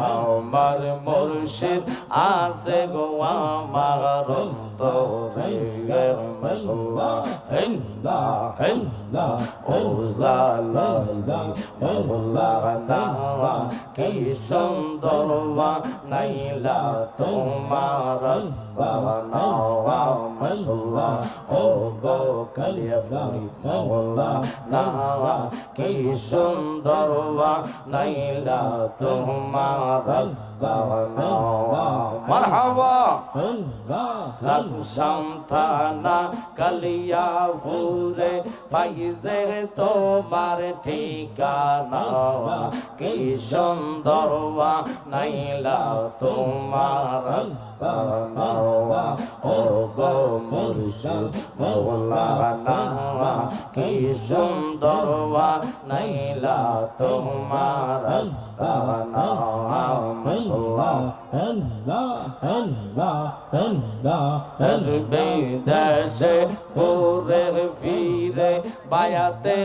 আমার মুর্শিদ আছে গো আমার অন্তরে মাশাআল্লাহ ও জালালি মাওলানা কি সুন্দর বানাইলা তোমার আস্তানা মাশাআল্লাহ ও গো কালিয়াফুরি মাওলানা কি সুন্দর বানাইলা তোমার আস্তানা মারহাবা সান্তানা কালিয়াফুরে ফাইজে তোমার ঠিকানা কি সুন্দর বানাইলা তোমার আস্তানা ও গো মুর্শিদ মাওলানা কি সুন্দর বানাইলা তোমার আস্তানা মাশাআল্লাহ দেশে ঘুরে ফিরে বায়াতে